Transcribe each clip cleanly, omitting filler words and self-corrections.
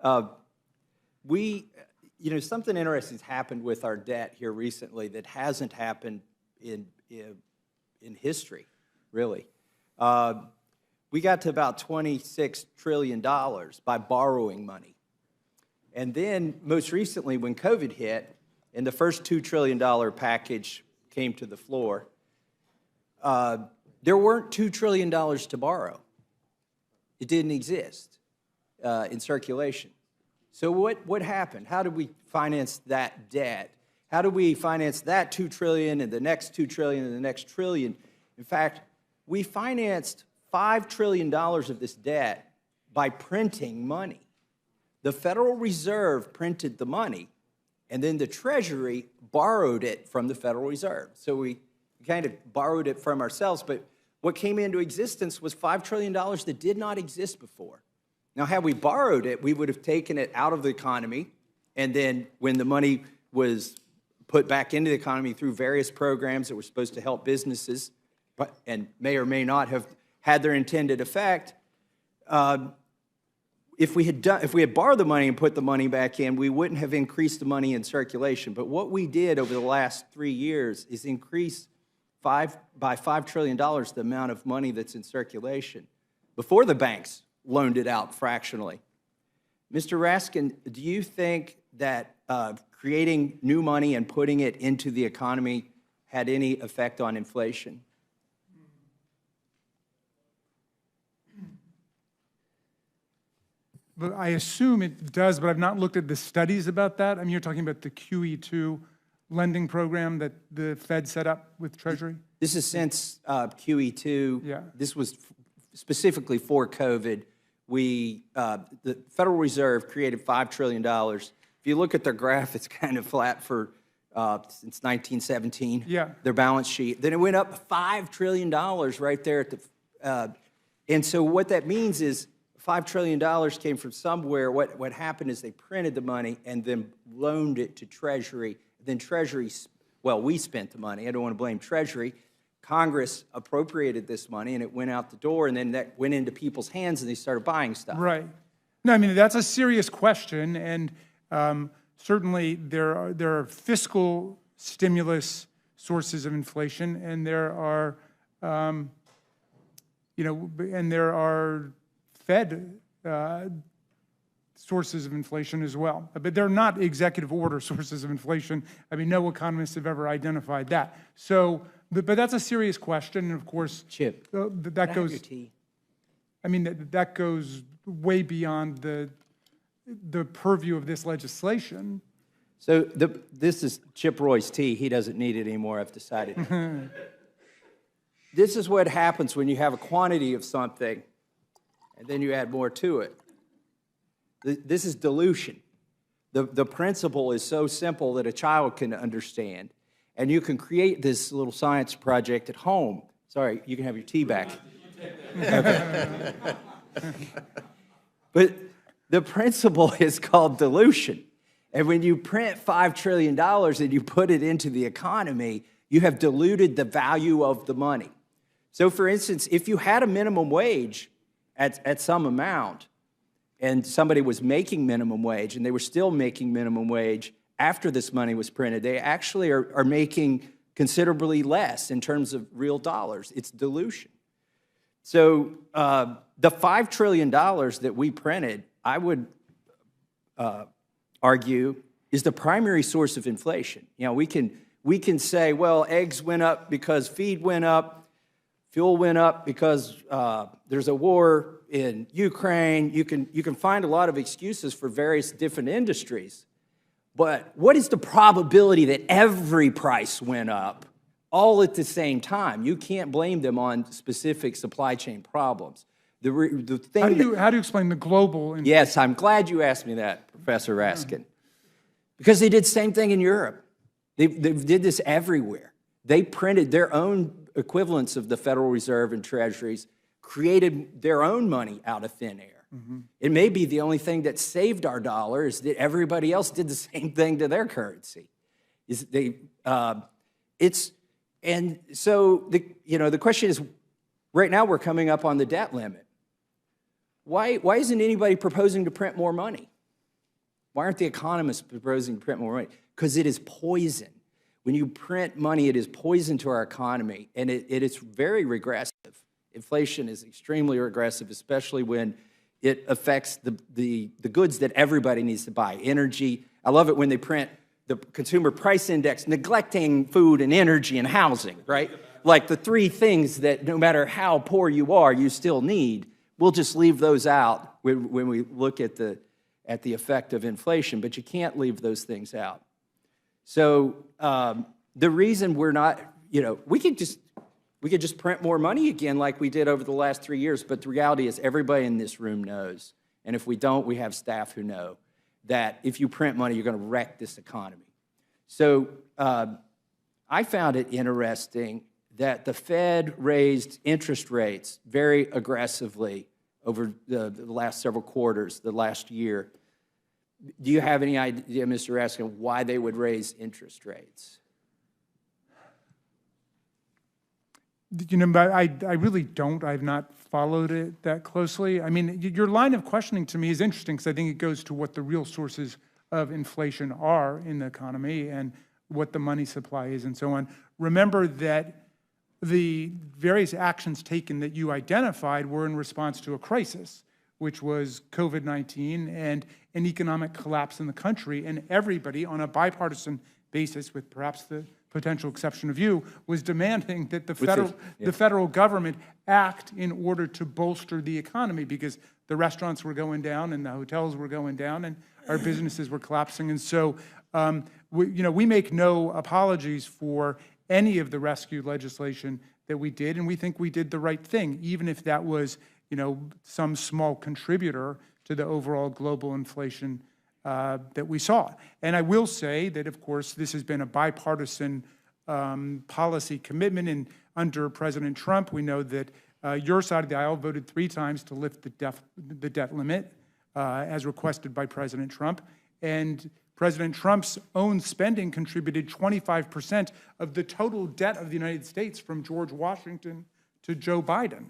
Something interesting has happened with our debt here recently that hasn't happened in history, really. We got to about $26 trillion by borrowing money. And then most recently when COVID hit and the first $2 trillion package came to the floor, there weren't $2 trillion to borrow. It didn't exist in circulation. So what happened? How did we finance that debt? How do we finance that $2 trillion and the next $2 trillion and the next trillion? In fact, we financed $5 trillion of this debt by printing money. The Federal Reserve printed the money, and then the Treasury borrowed it from the Federal Reserve. So we kind of borrowed it from ourselves, but what came into existence was $5 trillion that did not exist before. Now, had we borrowed it, we would have taken it out of the economy, and then when the money was put back into the economy through various programs that were supposed to help businesses, and may or may not have had their intended effect, if we had borrowed the money and put the money back in, we wouldn't have increased the money in circulation. But what we did over the last 3 years is increase by $5 trillion the amount of money that's in circulation before the banks loaned it out fractionally. Mr. Raskin, do you think that creating new money and putting it into the economy had any effect on inflation? But I assume it does, but I've not looked at the studies about that. I mean, you're talking about the QE2 lending program that the Fed set up with Treasury? This is since QE2. Yeah. This was specifically for COVID. The Federal Reserve created $5 trillion. If you look at their graph, it's kind of flat for since 1917. Yeah. Their balance sheet. Then it went up $5 trillion right there at the. And so what that means is $5 trillion came from somewhere. What happened is they printed the money and then loaned it to Treasury. Then Treasury, well, we spent the money. I don't want to blame Treasury. Congress appropriated this money, and it went out the door, and then that went into people's hands, and they started buying stuff. Right. No, I mean, that's a serious question, and certainly there are fiscal stimulus sources of inflation, and there are, and there are Fed sources of inflation as well. But they're not executive order sources of inflation. I mean, no economists have ever identified that. So, but that's a serious question, and of course, Chip, that goes. I mean, that goes way beyond the purview of this legislation. So this is Chip Roy's tea. He doesn't need it anymore, I've decided. This is what happens when you have a quantity of something and then you add more to it. This is dilution. The principle is so simple that a child can understand. And you can create this little science project at home. Sorry, you can have your tea back. But the principle is called dilution. And when you print $5 trillion and you put it into the economy, you have diluted the value of the money. So for instance, if you had a minimum wage at some amount, and somebody was making minimum wage, and they were still making minimum wage after this money was printed, they actually are making considerably less in terms of real dollars. It's dilution. So the $5 trillion that we printed, I would argue, is the primary source of inflation. You know, we can say, well, eggs went up because feed went up, fuel went up because there's a war in Ukraine. You can find a lot of excuses for various different industries. But what is the probability that every price went up all at the same time? You can't blame them on specific supply chain problems. The thing how do you explain the global? Yes, I'm glad you asked me that, Professor Raskin. Because they did the same thing in Europe. They did this everywhere. They printed their own equivalents of the Federal Reserve and Treasuries, created their own money out of thin air. Mm-hmm. It may be the only thing that saved our dollar is that everybody else did the same thing to their currency. And so the question is, right now we're coming up on the debt limit. Why isn't anybody proposing to print more money? Why aren't the economists proposing to print more money? Because it is poison. When you print money, it is poison to our economy, and it is very regressive. Inflation is extremely regressive, especially when it affects the goods that everybody needs to buy. Energy. I love it when they print the consumer price index, neglecting food and energy and housing, right? Like the three things that no matter how poor you are, you still need. We'll just leave those out when we look at the effect of inflation, but you can't leave those things out. So the reason we're not, we could just print more money again like we did over the last 3 years, but the reality is everybody in this room knows, and if we don't, we have staff who know, that if you print money, you're going to wreck this economy. So I found it interesting that the Fed raised interest rates very aggressively over the last several quarters, the last year. Do you have any idea, Mr. Raskin, why they would raise interest rates? I really don't. I've not followed it that closely. I mean, your line of questioning to me is interesting because I think it goes to what the real sources of inflation are in the economy and what the money supply is and so on. Remember that the various actions taken that you identified were in response to a crisis, which was COVID-19 and an economic collapse in the country, and everybody on a bipartisan basis, with perhaps the potential exception of you, was demanding that the federal government act in order to bolster the economy because the restaurants were going down and the hotels were going down and our businesses were collapsing. And so, we make no apologies for any of the rescue legislation that we did, and we think we did the right thing, even if that was, some small contributor to the overall global inflation that we saw. And I will say that, of course, this has been a bipartisan policy commitment. And under President Trump, we know that your side of the aisle voted 3 times to lift the debt limit as requested by President Trump. And President Trump's own spending contributed 25% of the total debt of the United States from George Washington to Joe Biden.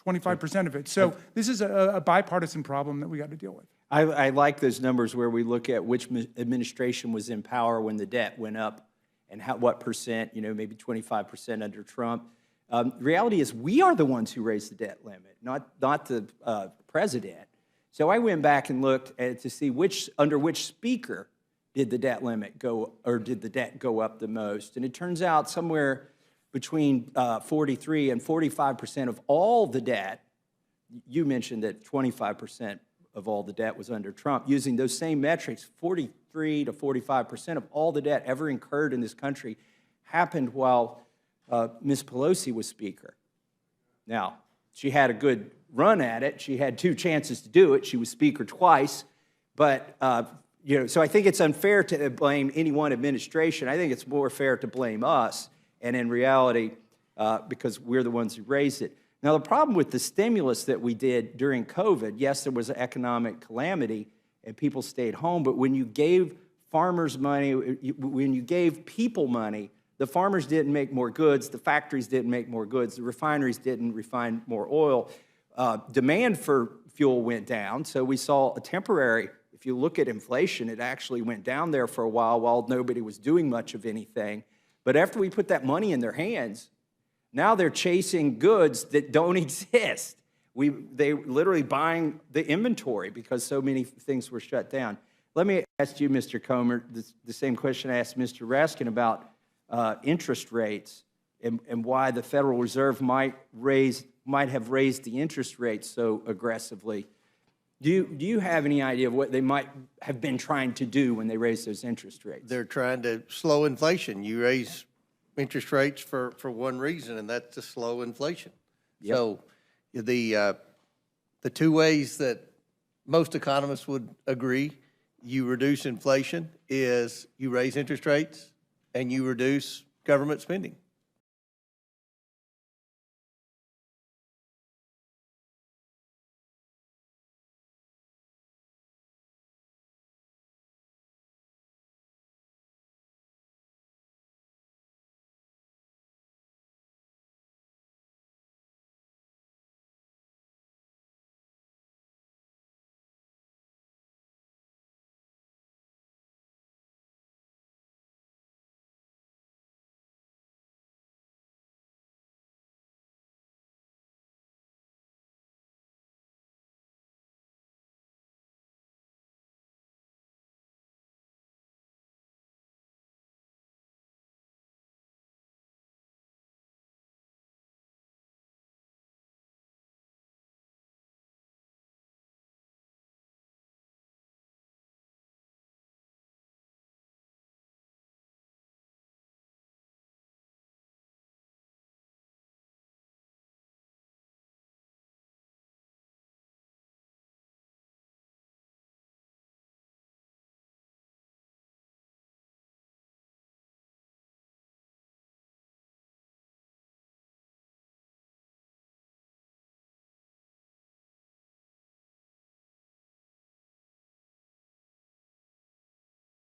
25% of it. So this is a bipartisan problem that we got to deal with. I like those numbers where we look at which administration was in power when the debt went up and what percent, maybe 25% under Trump. The reality is we are the ones who raised the debt limit, not the president. So I went back and looked to see under which speaker did the debt limit go, or did the debt go up the most. And it turns out somewhere between 43 and 45% of all the debt, you mentioned that 25% of all the debt was under Trump. Using those same metrics, 43 to 45% of all the debt ever incurred in this country happened while Ms. Pelosi was Speaker. Now, she had a good run at it. She had 2 chances to do it. She was Speaker twice. But, so I think it's unfair to blame any one administration. I think it's more fair to blame us. And in reality, because we're the ones who raised it. Now, the problem with the stimulus that we did during COVID, yes, there was an economic calamity and people stayed home, but when you gave farmers money, when you gave people money, the farmers didn't make more goods, the factories didn't make more goods, the refineries didn't refine more oil. Demand for fuel went down, so we saw a temporary, if you look at inflation, it actually went down there for a while nobody was doing much of anything. But after we put that money in their hands, now they're chasing goods that don't exist. They literally buying the inventory because so many things were shut down. Let me ask you, Mr. Comer, the same question I asked Mr. Raskin about interest rates and why the Federal Reserve might have raised the interest rates so aggressively. Do you have any idea of what they might have been trying to do when they raised those interest rates? They're trying to slow inflation. You raise interest rates for one reason, and that's to slow inflation. Yep. So the 2 ways that most economists would agree you reduce inflation is you raise interest rates and you reduce government spending.